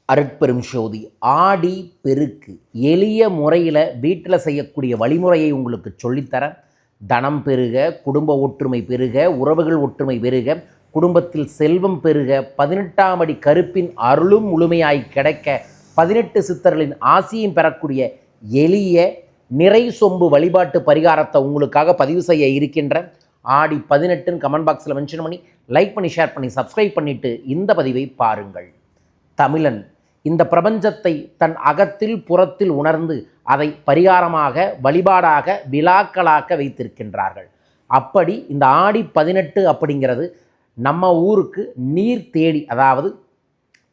அருட்பெரும் ஜோதி. ஆடி பெருக்கு எளிய முறையில் வீட்டில் செய்யக்கூடிய வழிமுறையை உங்களுக்கு சொல்லித்தரேன். தனம் பெருக, குடும்ப ஒற்றுமை பெருக, உறவுகள் ஒற்றுமை பெருக, குடும்பத்தில் செல்வம் பெருக, 18ஆம் அடி கருப்பின் அருளும் முழுமையாய் கிடைக்க, 18 சித்தர்களின் ஆசியும் பெறக்கூடிய எளிய நிறை சொம்பு வழிபாட்டு பரிகாரத்தை உங்களுக்காக பதிவு செய்ய இருக்கின்ற. ஆடி 18 கமெண்ட் பாக்ஸில் மென்ஷன் பண்ணி லைக் பண்ணி ஷேர் பண்ணி சப்ஸ்கிரைப் பண்ணிவிட்டு இந்த பதிவை பாருங்கள். தமிழன் இந்த பிரபஞ்சத்தை தன் அகத்தில் புறத்தில் உணர்ந்து அதை பரிகாரமாக வழிபாடாக விழாக்களாக்க வைத்திருக்கின்றார்கள். அப்படி இந்த ஆடி 18 அப்படிங்கிறது நம்ம ஊருக்கு நீர் தேடி, அதாவது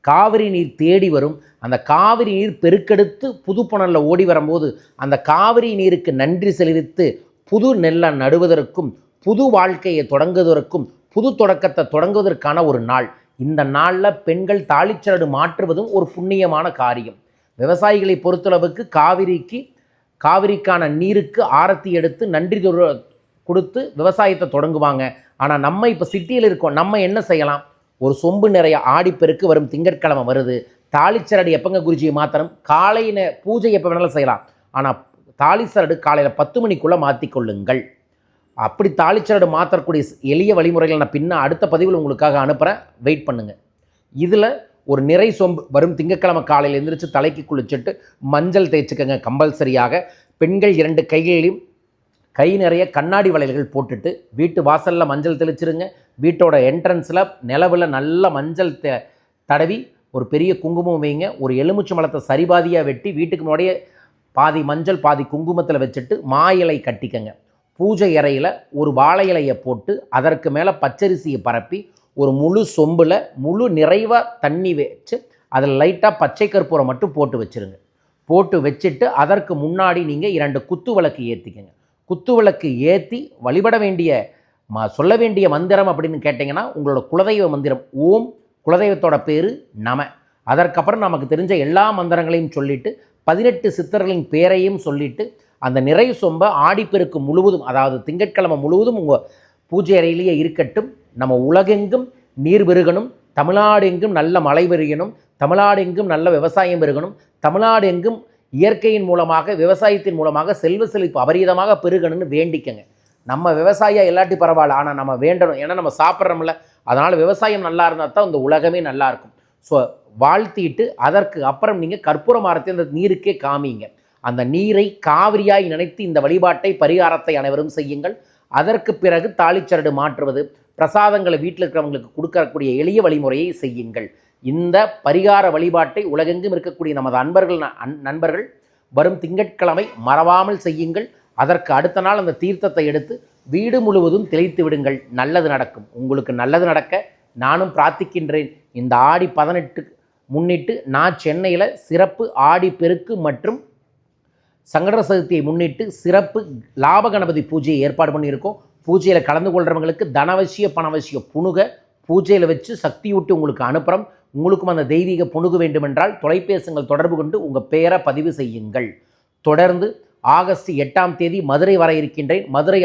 காவிரி நீர் தேடி வரும். அந்த காவிரி நீர் பெருக்கெடுத்து புது புனலில் ஓடி வரும்போது அந்த காவிரி நீருக்கு நன்றி செலுத்தி புது நெல்லை நடுவதற்கும் புது வாழ்க்கையை தொடங்குவதற்கும் புது தொடக்கத்தை தொடங்குவதற்கான ஒரு நாள். இந்த நாளில் பெண்கள் தாலிச்சரடு மாற்றுவதும் ஒரு புண்ணியமான காரியம். விவசாயிகளை பொறுத்தளவுக்கு காவிரிக்கான நீருக்கு ஆரத்தி எடுத்து நன்றி கொடுத்து விவசாயத்தை தொடங்குவாங்க. ஆனால் நம்ம இப்போ சிட்டியில் இருக்கோம். நம்ம என்ன செய்யலாம்? ஒரு சொம்பு நிறைய ஆடிப்பெருக்கு வரும் திங்கட்கிழமை வருது. தாலிச்சரடு எப்பங்க குருஜியை மாற்றணும்? காலையில் பூஜை எப்போ வேணாலும் செய்யலாம். ஆனால் தாலிச்சரடு காலையில் 10 மணிக்குள்ளே மாற்றிக்கொள்ளுங்கள். அப்படி தாலிச்சரடு மாற்றக்கூடிய எளிய வழிமுறைகளை நான் பின்ன அடுத்த பதிவில் உங்களுக்காக அனுப்புகிறேன். வெயிட் பண்ணுங்கள். இதில் ஒரு நிறை சொம்பு வரும் திங்கட்கிழமை காலையில் எழுந்திரிச்சு தலைக்கு குளிச்சுட்டு மஞ்சள் தேய்ச்சிக்கங்க கம்பல்சரியாக. பெண்கள் 2 கைகளிலும் கை நிறைய கண்ணாடி வளையல்கள் போட்டுட்டு வீட்டு வாசலில் மஞ்சள் தெளிச்சிருங்க. வீட்டோட என்ட்ரன்ஸில் நிலவில் நல்ல மஞ்சள் தடவி ஒரு பெரிய குங்குமம் வைங்க. ஒரு எலுமிச்சை மலத்தை சரிபாதியாக வெட்டி வீட்டுக்கு முன்னாடியே பாதி மஞ்சள் பாதி குங்குமத்தில் வச்சுட்டு மா இலை கட்டிக்கங்க. பூஜை அறையில் ஒரு வாழை இலையை போட்டு அதற்கு மேலே பச்சரிசியை பரப்பி ஒரு முழு சொம்பில் முழு நிறைவாக தண்ணி வச்சு அதில் லைட்டாக பச்சை கற்பூரம் மட்டும் போட்டு வச்சுருங்க. போட்டு வச்சுட்டு அதற்கு முன்னாடி நீங்கள் 2 குத்து விளக்கு ஏற்றிக்கங்க. குத்து விளக்கு ஏற்றி வழிபட வேண்டிய சொல்ல வேண்டிய மந்திரம் அப்படின்னு கேட்டிங்கன்னா உங்களோட குலதெய்வ மந்திரம் ஓம், குலதெய்வத்தோட பேர் நம. அதற்கப்புறம் நமக்கு தெரிஞ்ச எல்லா மந்திரங்களையும் சொல்லிவிட்டு 18 சித்தர்களின் பேரையும் சொல்லிவிட்டு அந்த நிறை சொம்பை ஆடிப்பெருக்கு முழுவதும், அதாவது திங்கட்கிழமை முழுவதும் உங்கள் பூஜை அறையிலேயே இருக்கட்டும். நம்ம உலகெங்கும் நீர் பெருகணும், தமிழ்நாடு எங்கும் நல்ல மழை பெருகணும், தமிழ்நாடு எங்கும் நல்ல விவசாயம் பெருகணும், தமிழ்நாடு எங்கும் இயற்கையின் மூலமாக விவசாயத்தின் மூலமாக செல்வ செழிப்பு அபரீதமாக பெருகணும்னு வேண்டிக்கங்க. நம்ம விவசாயம் எல்லாட்டி பரவாயில்ல, ஆனால் நம்ம வேண்டணும். ஏன்னா நம்ம சாப்பிட்றோம்ல, அதனால் விவசாயம் நல்லா இருந்தால் தான் இந்த உலகமே நல்லா இருக்கும். ஸோ வாழ்த்திட்டு அதற்கு அப்புறம் நீங்கள் கற்பூரம் ஆரத்தி அந்த நீருக்கே காமிங்க. அந்த நீரை காவிரியாய் நினைத்து இந்த வழிபாட்டை பரிகாரத்தை அனைவரும் செய்யுங்கள். அதற்கு பிறகு தாலிச்சரடு மாற்றுவது, பிரசாதங்களை வீட்டில் இருக்கிறவங்களுக்கு கொடுக்கக்கூடிய எளிய வழிமுறையை செய்யுங்கள். இந்த பரிகார வழிபாட்டை உலகெங்கும் இருக்கக்கூடிய நமது நண்பர்கள் வரும் திங்கட்கிழமை மறவாமல் செய்யுங்கள். அதற்கு அடுத்த நாள் அந்த தீர்த்தத்தை எடுத்து வீடு முழுவதும் தெளித்து விடுங்கள். நல்லது நடக்கும். உங்களுக்கு நல்லது நடக்க நானும் பிரார்த்திக்கின்றேன். இந்த ஆடி 18 முன்னிட்டு நான் சென்னையில் சிறப்பு ஆடி பெருக்கு மற்றும் சங்கடர சதுர்த்தியை முன்னிட்டு சிறப்பு லாப கணபதி பூஜையை ஏற்பாடு பண்ணியிருக்கோம். பூஜையில் கலந்து கொள்கிறவங்களுக்கு தனவசிய பணவசிய புணுக பூஜையில் வச்சு சக்தியூட்டி உங்களுக்கு அனுப்புகிறோம். உங்களுக்கும் அந்த தெய்வீக புணுகு வேண்டுமென்றால் தொலைபேசிகள் தொடர்பு கொண்டு உங்கள் பெயரை பதிவு செய்யுங்கள். தொடர்ந்து ஆகஸ்ட் 8ஆம் தேதி மதுரை வர இருக்கின்றேன். மதுரை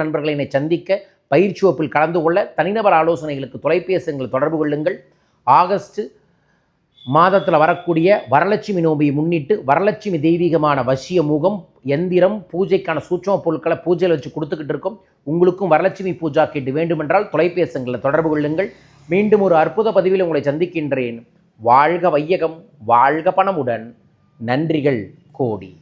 நண்பர்களை என்னை சந்திக்க பயிற்சி வகுப்பில் கலந்து கொள்ள தனிநபர் ஆலோசனைகளுக்கு தொலைபேசிகள் தொடர்பு கொள்ளுங்கள். ஆகஸ்ட் மாதத்தில் வரக்கூடிய வரலட்சுமி நோம்பியை முன்னிட்டு வரலட்சுமி தெய்வீகமான வசிய முகம் எந்திரம் பூஜைக்கான சூட்சம பொருட்களை பூஜையில் வச்சு கொடுத்துக்கிட்டு இருக்கோம். உங்களுக்கும் வரலட்சுமி பூஜா கேட்டு வேண்டுமென்றால் தொலைபேசிகளில் தொடர்பு கொள்ளுங்கள். மீண்டும் ஒரு அற்புத பதிவில் உங்களை சந்திக்கின்றேன். வாழ்க வையகம், வாழ்க பணமுடன். நன்றிகள் கோடி.